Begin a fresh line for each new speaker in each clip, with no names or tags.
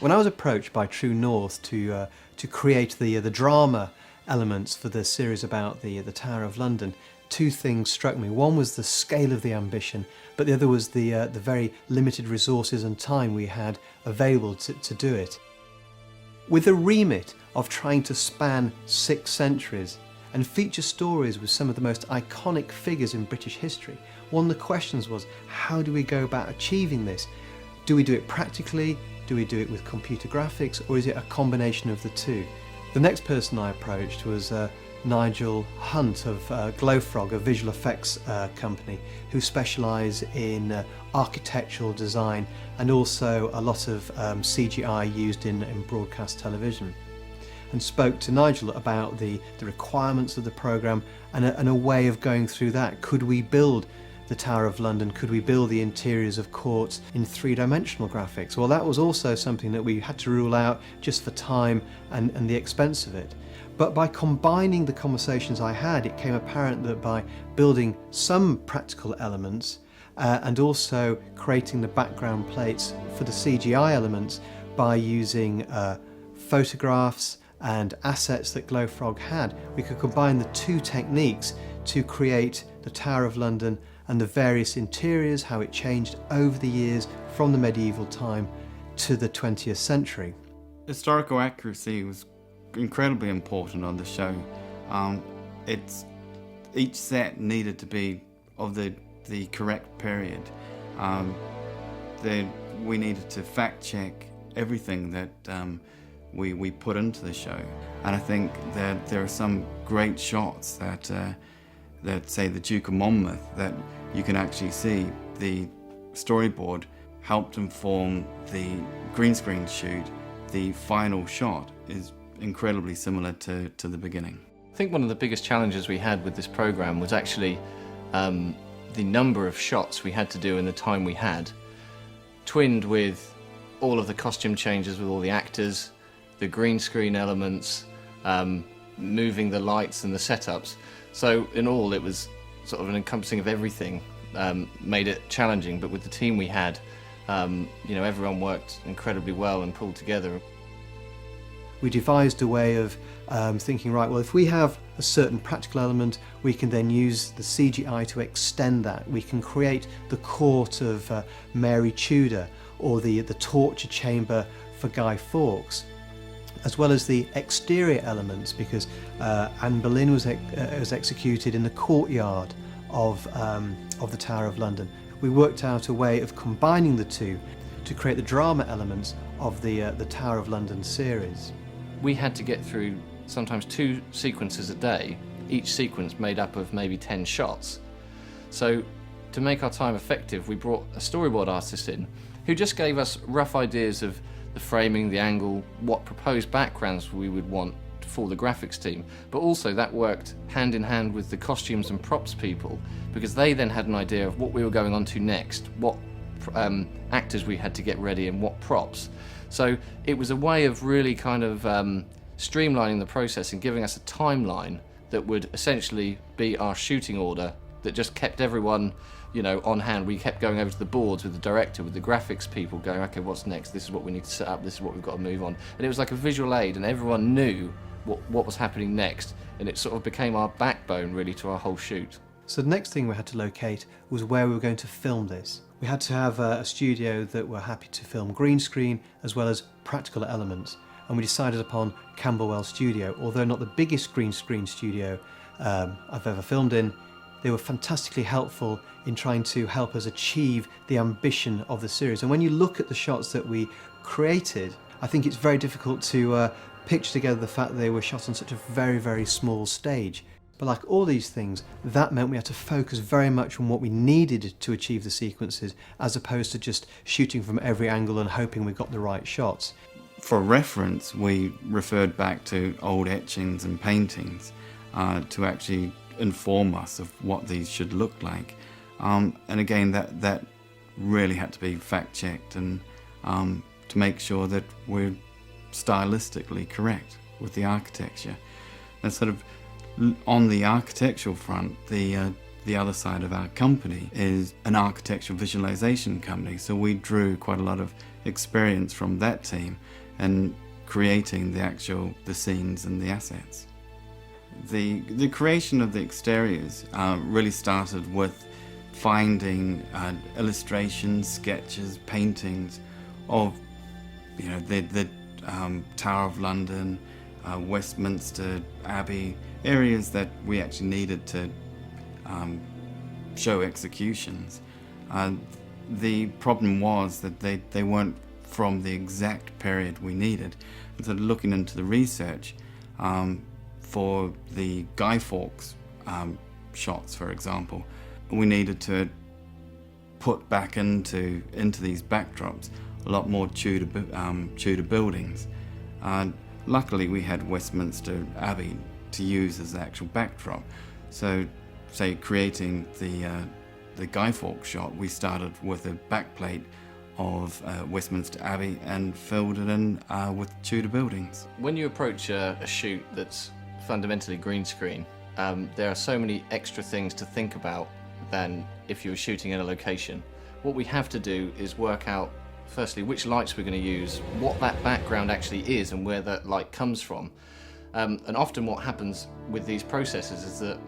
When I was approached by True North to create the drama elements for the series about the Tower of London, two things struck me. One was the scale of the ambition, but the other was the very limited resources and time we had available to do it. With the remit of trying to span 6 centuries and feature stories with some of the most iconic figures in British history, one of the questions was, how do we go about achieving this? Do we do it practically? Do we do it with computer graphics, or is it a combination of the two? The next person I approached was Nigel Hunt of Glowfrog, a visual effects company who specialise in architectural design and also a lot of CGI used in broadcast television, and spoke to Nigel about the requirements of the programme and a way of going through that. Could we build the Tower of London? Could we build the interiors of courts in 3-dimensional graphics? Well, that was also something that we had to rule out just for time and the expense of it. But by combining the conversations I had, it became apparent that by building some practical elements and also creating the background plates for the CGI elements by using photographs and assets that Glowfrog had, we could combine the two techniques to create the Tower of London and the various interiors, how it changed over the years from the medieval time to the 20th century.
Historical accuracy was incredibly important on the show. Each set needed to be of the correct period. We needed to fact check everything that we put into the show, and I think that there are some great shots that say the Duke of Monmouth, that you can actually see the storyboard helped inform the green screen shoot. The final shot is incredibly similar to the beginning.
I think one of the biggest challenges we had with this programme was actually the number of shots we had to do in the time we had, twinned with all of the costume changes with all the actors, the green screen elements, moving the lights and the setups. So in all, it was sort of an encompassing of everything, made it challenging. But with the team we had, everyone worked incredibly well and pulled together.
We devised a way of thinking, right, well, if we have a certain practical element, we can then use the CGI to extend that. We can create the court of Mary Tudor or the torture chamber for Guy Fawkes, as well as the exterior elements, because Anne Boleyn was executed in the courtyard of the Tower of London. We worked out a way of combining the two to create the drama elements of the Tower of London series.
We had to get through sometimes 2 sequences a day, each sequence made up of maybe 10 shots. So to make our time effective, we brought a storyboard artist in who just gave us rough ideas of the framing, the angle, what proposed backgrounds we would want for the graphics team. But also that worked hand in hand with the costumes and props people, because they then had an idea of what we were going on to next, what actors we had to get ready and what props. So it was a way of really kind of streamlining the process and giving us a timeline that would essentially be our shooting order that just kept everyone, on hand. We kept going over to the boards with the director, with the graphics people, going, okay, what's next? This is what we need to set up, this is what we've got to move on. And it was like a visual aid, and everyone knew what was happening next, and it sort of became our backbone really to our whole shoot.
So the next thing we had to locate was where we were going to film this. We had to have a studio that were happy to film green screen as well as practical elements, and we decided upon Camberwell Studio. Although not the biggest green screen studio I've ever filmed in, they were fantastically helpful in trying to help us achieve the ambition of the series. And when you look at the shots that we created, I think it's very difficult to picture together the fact that they were shot on such a very, very small stage. But like all these things, that meant we had to focus very much on what we needed to achieve the sequences, as opposed to just shooting from every angle and hoping we got the right shots.
For reference, we referred back to old etchings and paintings to actually inform us of what these should look like. And again, that really had to be fact-checked, and to make sure that we're stylistically correct with the architecture. And sort of on the architectural front, the the other side of our company is an architectural visualization company, so we drew quite a lot of experience from that team and creating the scenes and the assets. The creation of the exteriors really started with finding illustrations, sketches, paintings of the Tower of London, Westminster Abbey, areas that we actually needed to show executions. The problem was that they weren't from the exact period we needed. And so looking into the research for the Guy Fawkes shots, for example, we needed to put back into these backdrops a lot more Tudor buildings. Luckily we had Westminster Abbey to use as the actual backdrop. So, say creating the Guy Fawkes shot, we started with a backplate of Westminster Abbey and filled it in with Tudor buildings.
When you approach a shoot that's fundamentally green screen, there are so many extra things to think about than if you were shooting in a location. What we have to do is work out, firstly, which lights we're going to use, what that background actually is and where that light comes from. And often what happens with these processes is that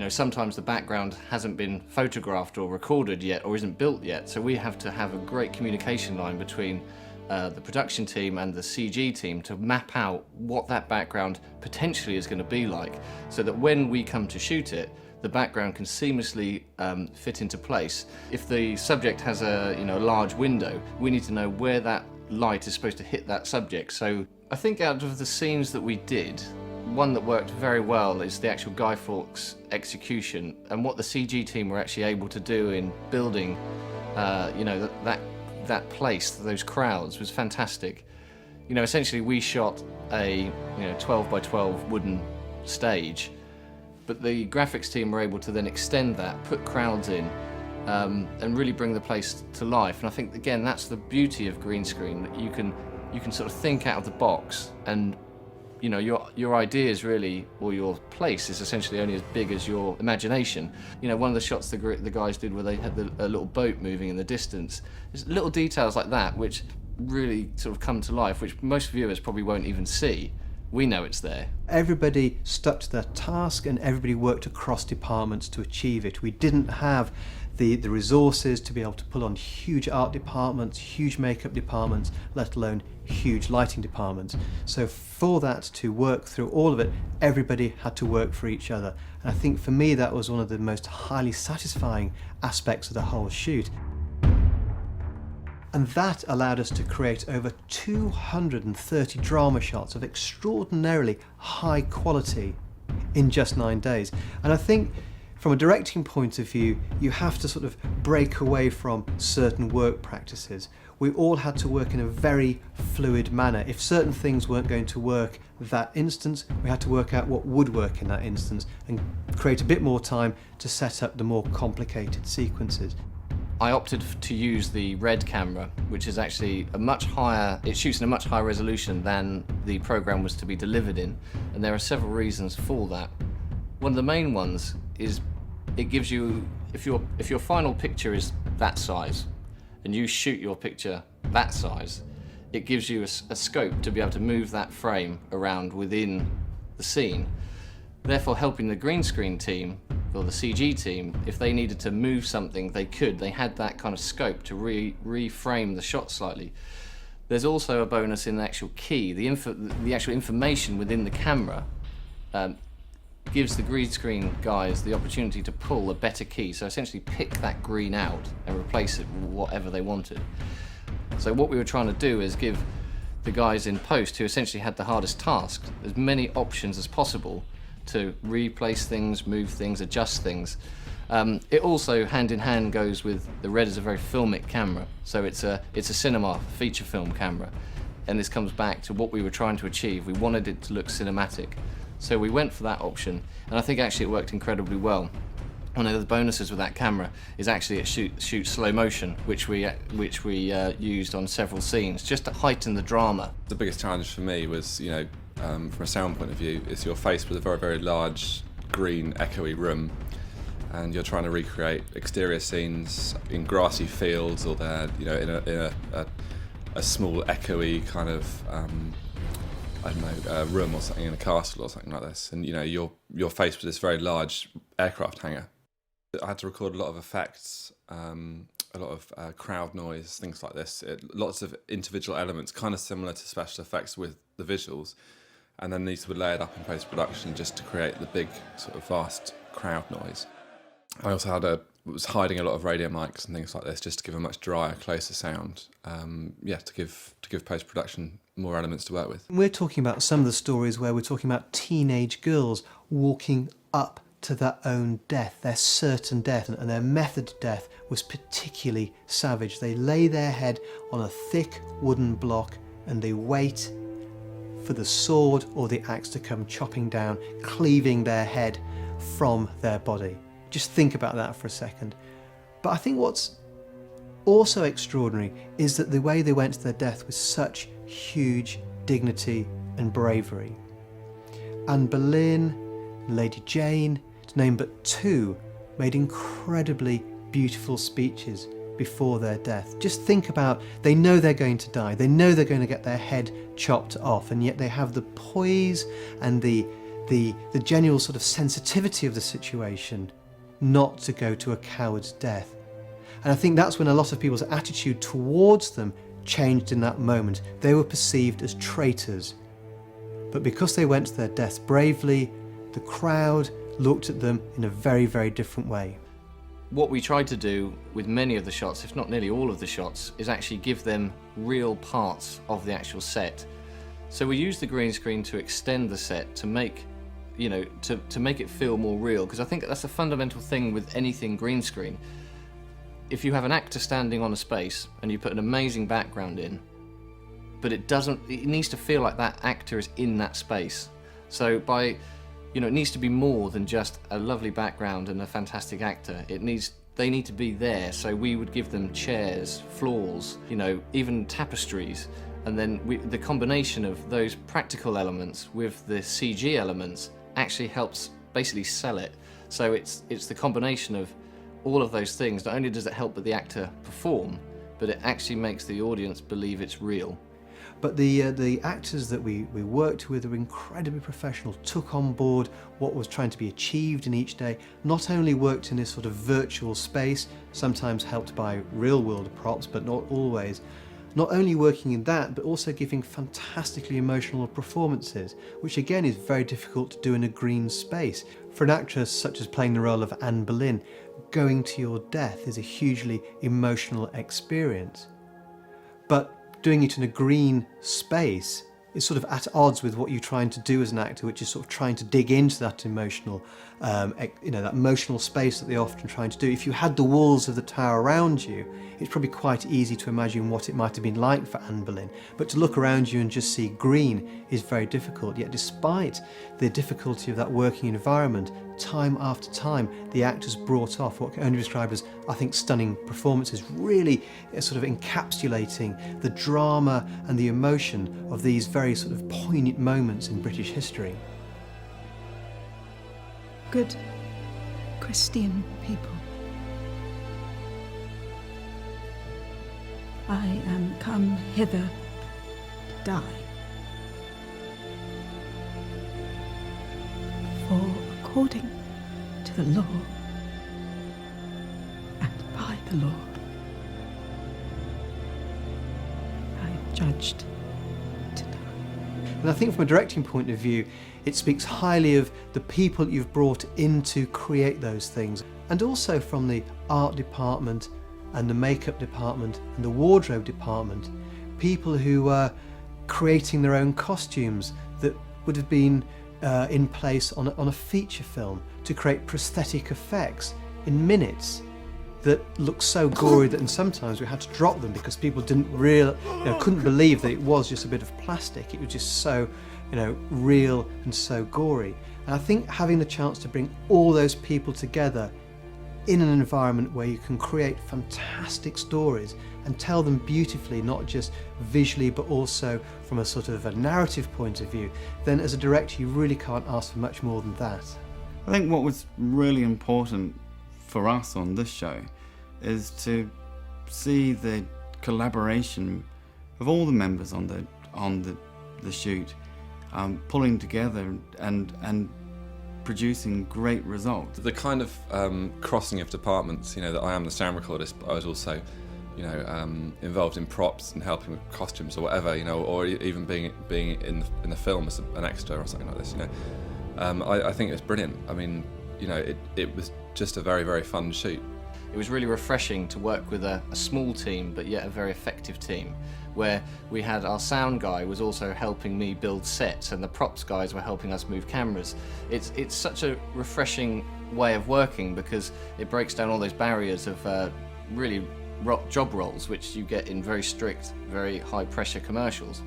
sometimes the background hasn't been photographed or recorded yet or isn't built yet, so we have to have a great communication line between the production team and the CG team to map out what that background potentially is going to be like, so that when we come to shoot it, the background can seamlessly fit into place. If the subject has a large window, we need to know where that light is supposed to hit that subject. So I think out of the scenes that we did, one that worked very well is the actual Guy Fawkes execution, and what the CG team were actually able to do in building that place, those crowds, was fantastic. Essentially we shot a 12 by 12 wooden stage, but the graphics team were able to then extend that, put crowds in, and really bring the place to life. And I think again that's the beauty of green screen, that you can sort of think out of the box, and your ideas really, or your place is essentially only as big as your imagination. One of the shots the guys did where they had a little boat moving in the distance. There's little details like that which really sort of come to life, which most viewers probably won't even see. We know it's there.
Everybody stuck to their task and everybody worked across departments to achieve it. We didn't have the resources to be able to pull on huge art departments, huge makeup departments, let alone huge lighting departments. So for that to work through all of it, everybody had to work for each other. And I think for me that was one of the most highly satisfying aspects of the whole shoot. And that allowed us to create over 230 drama shots of extraordinarily high quality in just 9 days. And I think from a directing point of view, you have to sort of break away from certain work practices. We all had to work in a very fluid manner. If certain things weren't going to work that instance, we had to work out what would work in that instance and create a bit more time to set up the more complicated sequences.
I opted to use the red camera, which is actually it shoots in a much higher resolution than the program was to be delivered in, and there are several reasons for that. One of the main ones is it gives you, if your final picture is that size, and you shoot your picture that size, it gives you a scope to be able to move that frame around within the scene, therefore helping the green screen team or the CG team, if they needed to move something, they could. They had that kind of scope to reframe the shot slightly. There's also a bonus in the actual key. The actual information within the camera gives the green screen guys the opportunity to pull a better key, so essentially pick that green out and replace it with whatever they wanted. So what we were trying to do is give the guys in post, who essentially had the hardest task, as many options as possible to replace things, move things, adjust things. It also hand in hand goes with the red is a very filmic camera, so it's a cinema feature film camera, and this comes back to what we were trying to achieve. We wanted it to look cinematic, so we went for that option, and I think actually it worked incredibly well. One of the bonuses with that camera is actually it shoots slow motion, which we used on several scenes just to heighten the drama.
The biggest challenge for me was, from a sound point of view, is you're faced with a very, very large green echoey room, and you're trying to recreate exterior scenes in grassy fields, or they're, you know, in a small echoey kind of I don't know, room or something in a castle or something like this, and you know you're faced with this very large aircraft hangar. I had to record a lot of effects, a lot of crowd noise, things like this. Lots of individual elements, kind of similar to special effects with the visuals, and then these were layered up in post-production just to create the big sort of vast crowd noise. I also was hiding a lot of radio mics and things like this just to give a much drier, closer sound. To give post-production more elements to work with.
We're talking about some of the stories where we're talking about teenage girls walking up to their own death, their certain death, and their method to death was particularly savage. They lay their head on a thick wooden block and they wait for the sword or the axe to come chopping down, cleaving their head from their body. Just think about that for a second. But I think what's also extraordinary is that the way they went to their death with such huge dignity and bravery. Anne Boleyn, Lady Jane, to name but two, made incredibly beautiful speeches before their death. Just think about, they know they're going to die, they know they're going to get their head chopped off, and yet they have the poise and the genuine sort of sensitivity of the situation not to go to a coward's death. And I think that's when a lot of people's attitude towards them changed in that moment. They were perceived as traitors. But because they went to their deaths bravely, the crowd looked at them in a very, very different way.
What we tried to do with many of the shots, if not nearly all of the shots, is actually give them real parts of the actual set. So we used the green screen to extend the set to make, you know, to make it feel more real, because I think that's a fundamental thing with anything green screen. If you have an actor standing on a space and you put an amazing background in, but it needs to feel like that actor is in that space. So it needs to be more than just a lovely background and a fantastic actor. They need to be there. So we would give them chairs, floors, even tapestries. And then the combination of those practical elements with the CG elements actually helps basically sell it. So it's the combination of all of those things. Not only does it help the actor perform, but it actually makes the audience believe it's real.
But the actors that we worked with were incredibly professional, took on board what was trying to be achieved in each day, not only worked in this sort of virtual space, sometimes helped by real-world props, but not always, not only working in that, but also giving fantastically emotional performances, which again is very difficult to do in a green space. For an actress such as playing the role of Anne Boleyn, going to your death is a hugely emotional experience. But doing it in a green space is sort of at odds with what you're trying to do as an actor, which is sort of trying to dig into that emotional, that emotional space that they're often trying to do. If you had the walls of the tower around you, it's probably quite easy to imagine what it might have been like for Anne Boleyn. But to look around you and just see green is very difficult. Yet despite the difficulty of that working environment, time after time, the actors brought off what can only be described as, I think, stunning performances, really sort of encapsulating the drama and the emotion of these very sort of poignant moments in British history.
Good Christian people, I am come hither to die. For according to the law, and by the law, I am judged to die.
And I think from a directing point of view, it speaks highly of the people you've brought in to create those things, and also from the art department and the makeup department and the wardrobe department, people who are creating their own costumes that would have been in place on a feature film to create prosthetic effects in minutes that look so gory that sometimes we had to drop them because people couldn't believe that it was just a bit of plastic. It was just so real and so gory. And I think having the chance to bring all those people together in an environment where you can create fantastic stories and tell them beautifully, not just visually but also from a sort of a narrative point of view, then as a director you really can't ask for much more than that.
I think what was really important for us on this show is to see the collaboration of all the members on the shoot, pulling together and producing great results.
The kind of crossing of departments, you know, that I am the sound recordist, but I was also, you know, involved in props and helping with costumes or whatever, you know, or even being in the film as an extra or something like this, you know. I think it was brilliant. I mean, you know, it was just a very, very fun shoot.
It was really refreshing to work with a small team, but yet a very effective team, where we had our sound guy was also helping me build sets, and the props guys were helping us move cameras. It's such a refreshing way of working because it breaks down all those barriers of really job roles which you get in very strict, very high pressure commercials.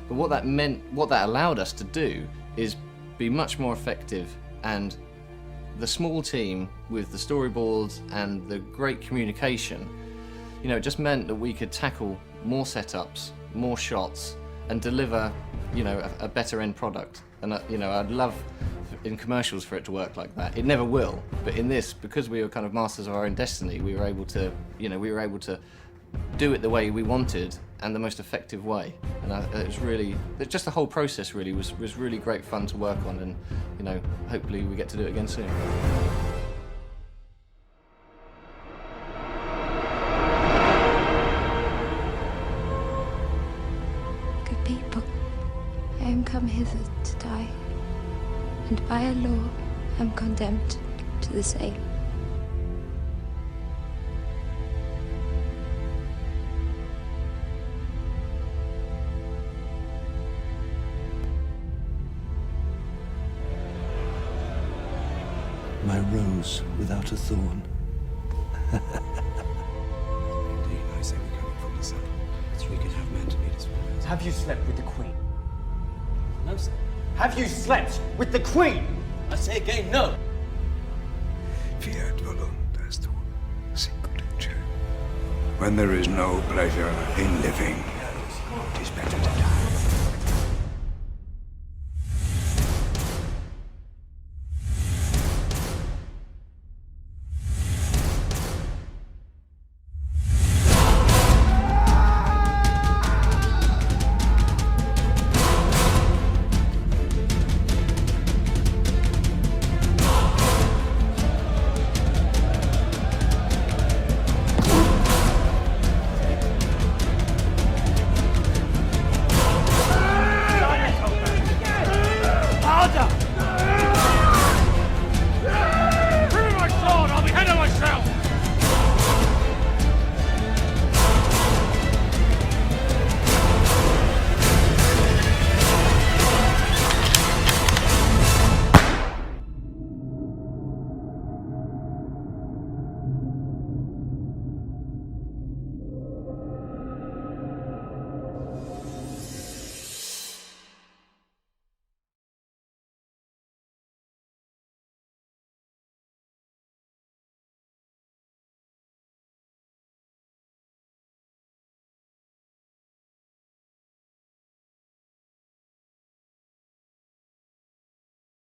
But what that allowed us to do is be much more effective, and the small team with the storyboards and the great communication, you know, it just meant that we could tackle more setups, more shots, and deliver, you know, a better end product. And you know, I'd love in commercials for it to work like that. It never will, but in this, because we were kind of masters of our own destiny, we were able to, you know, do it the way we wanted and the most effective way. And it was really, just the whole process really was really great fun to work on, and you know, hopefully we get to do it again soon.
Good people, I am come hither to die, and by a law am condemned to the same.
My rose without a thorn.
Indeed, I say we're coming from the south. So we could have men to meet us with us.
Have you slept with the Queen? No, sir. Have you slept with the Queen? I say again, no.
Fiat voluntas tu, sicut in cielo. When there is no pleasure in living, it is better to die.